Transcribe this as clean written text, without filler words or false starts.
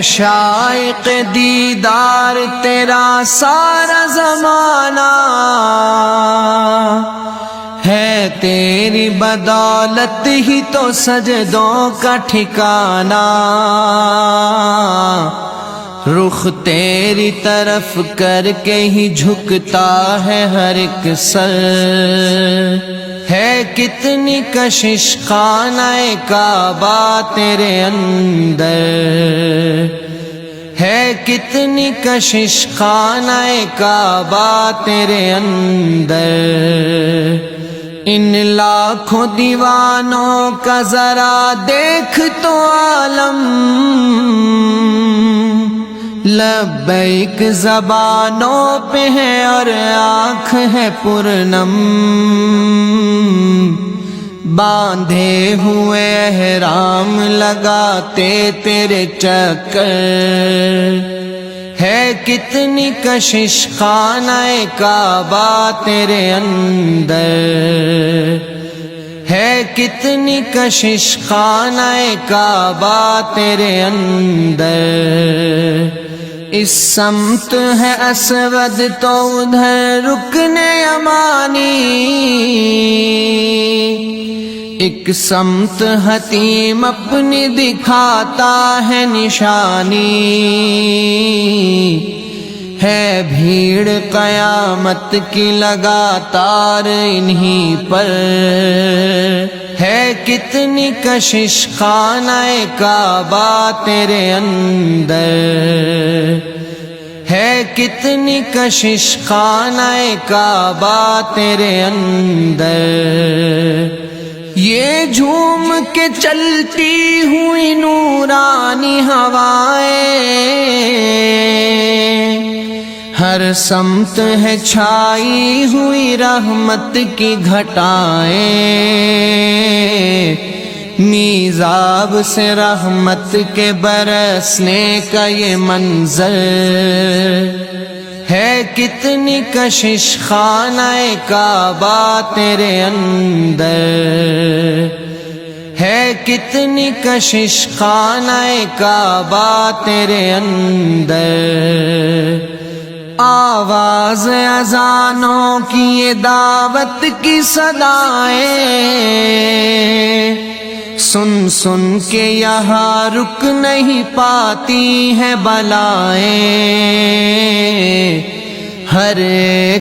شائق دیدار تیرا سارا زمانہ، ہے تیری بدولت ہی تو سجدوں کا ٹھکانہ، رخ تیری طرف کر کے ہی جھکتا ہے ہر ایک سر، ہے کتنی کشش خانہ کعبہ تیرے اندر، ہے کتنی کشش خانہ کعبہ تیرے اندر، ان لاکھوں دیوانوں کا ذرا دیکھ تو عالم، لبیک زبانوں پہ ہے اور آنکھ ہے پرنم، باندھے ہوئے احرام لگاتے تیرے چکر، ہے کتنی کشش خانہ کعبہ تیرے اندر، ہے کتنی کشش خانہ کعبہ تیرے اندر، اس سمت ہے اسود تو ادھر رکن یمانی، ایک سمت حتیم اپنی دکھاتا ہے نشانی، ہے بھیڑ قیامت کی لگاتار انہی پر، ہے کتنی کشش خانہ کعبہ تیرے اندر، ہے کتنی کشش خانہ کعبہ تیرے اندر، یہ جھوم کے چلتی ہوئی نورانی ہوائیں، ہر سمت ہے چھائی ہوئی رحمت کی گھٹائیں، میزاب سے رحمت کے برسنے کا یہ منظر، ہے کتنی کشش خانہ کعبہ تیرے اندر، ہے کتنی کشش خانہ کعبہ تیرے اندر، آواز اذانوں کی یہ دعوت کی صدائیں، سن سن کے یہاں رک نہیں پاتی ہیں بلائیں، ہر ایک